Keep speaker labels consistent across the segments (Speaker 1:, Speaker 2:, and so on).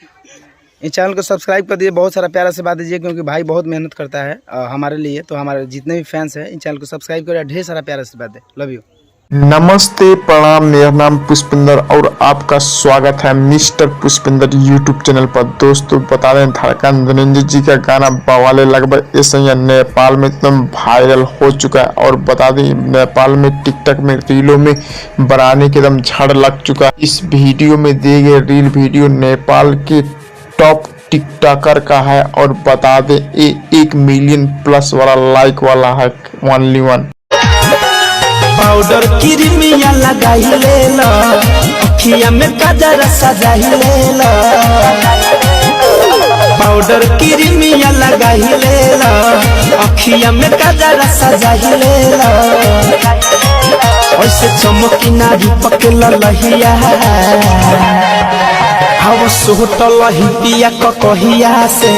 Speaker 1: इस channel को subscribe कर दीजिए, बहुत सारा प्यारा से बात दीजिए, क्योंकि भाई बहुत मेहनत करता है हमारे लिए। तो हमारे जितने भी फैंस हैं इन चैनल को सब्सक्राइब करिए, ढेर सारा प्यारा से बात दे। Love you.
Speaker 2: नमस्ते, प्रणाम। मेरा नाम पुष्पिंदर और आपका स्वागत है मिस्टर पुष्पिंदर यूट्यूब चैनल पर। दोस्तों बता दें, धड़कन धनंजय जी का गाना बवाले लगभग इस समय नेपाल में एकदम वायरल हो चुका है। और बता दें, नेपाल में टिकटॉक में रीलों में बनाने के एकदम झड़ लग चुका है। इस वीडियो में दिए गए रील वीडियो नेपाल के टॉप टिकटॉकर का है और बता दें ये 1 मिलियन प्लस वाला लाइक वाला है, ओनली वन।
Speaker 3: पाउडर क्रीमिया लगाई ले लो, अखिया में काजर सजाई ले लो। पाउडर क्रीमिया लगाई ले लो, अखिया में काजर सजाई ले लो। ऐसे चमकी ना रूपक ललहिया, हव सोटल हिपिया कहिया से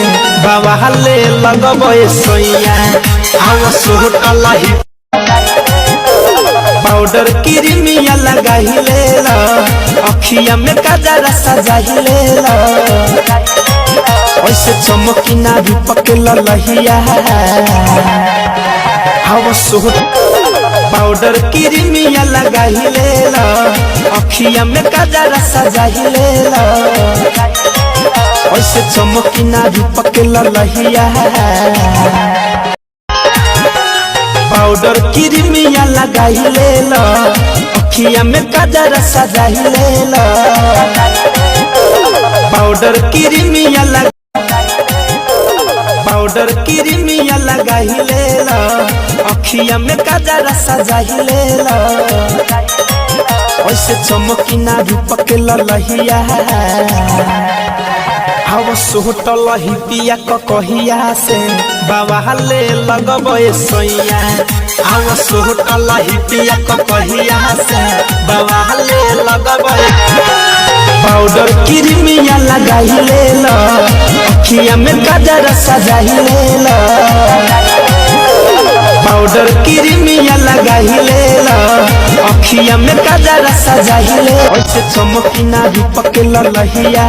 Speaker 3: बाबा ले लगबे सोइया। हव सोटल पाउडर क्रीमिया लगाई ले लो, अखिया में काजर सजाई ले लो। ऐसे चमकी ना रूपक ललहिया, हव पाउडर क्रीमिया लगाई ले लो, अखिया में काजर सजाई ले लो। ऐसे चमकी ना रूपक ललहिया, पाउडर क्रीमिया लगाई ले लो, अखिया में काजर सजाई ले लो। पाउडर क्रीमिया लगाई ले लो, अखिया में काजर सजाई ले लो। ऐसे चमकी ना रूपक ललहिया, हव सोटल हिपिया कहिया से बाबा ले लगबे सोइया। हव सोटल हिपिया कहिया से बाबा ले लगबे। पाउडर क्रीमिया लगाई ले लो, अखिया में काजर सजाई ले लो। पाउडर क्रीमिया लगाई ले लो, अखिया में काजर सजाई ले। ऐसे चमकी ना रूपक ललहिया,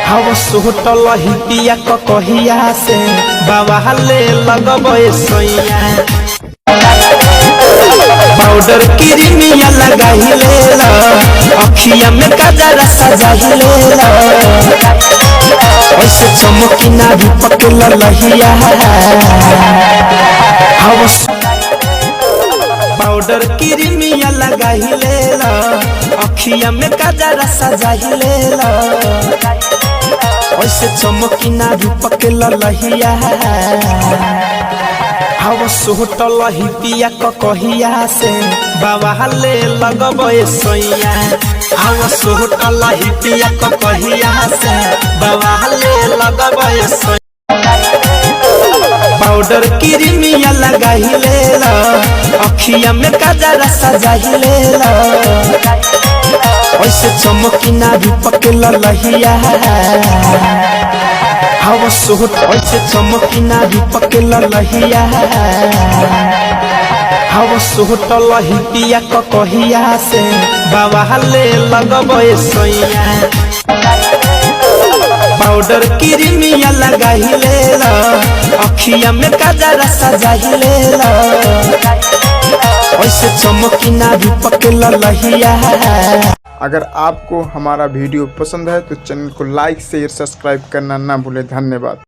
Speaker 3: हव सोटल हिपिया कहिया से बाबा ले लगबे सोइया। पाउडर क्रीमिया लगाई ले लो, अखिया में काजर सजाई ले लो। ऐसे चमकी ना रूपक ललहिया, हव पाउडर क्रीमिया लगाई ले लो, अखिया में काजर सजाई ले लो। ऐसे चमकी ना रूपक ललहिया, हव सोटल हिपिया कहिया से बाबा ले लगबे सोइया। हव सोटल हिपिया कहिया से बाबा ले लगबे सोइया। पाउडर क्रीमिया लगाई ले लो, अखिया में काजर सजाई ले लो। ऐसे चमकी ना रूपक ललहिया, हव ऐसे चमकी ना रूपक ललहिया, हव सोटल हिपिया कहिया से बाबा ले लगबे सोइया। पाउडर क्रीमिया लगाई ले लो, अखिया में काजर सजाई ले लो। ऐसे चमकी ना रूपक ललहिया।
Speaker 2: अगर आपको हमारा वीडियो पसंद है तो चैनल को लाइक शेयर सब्सक्राइब करना ना भूलें। धन्यवाद।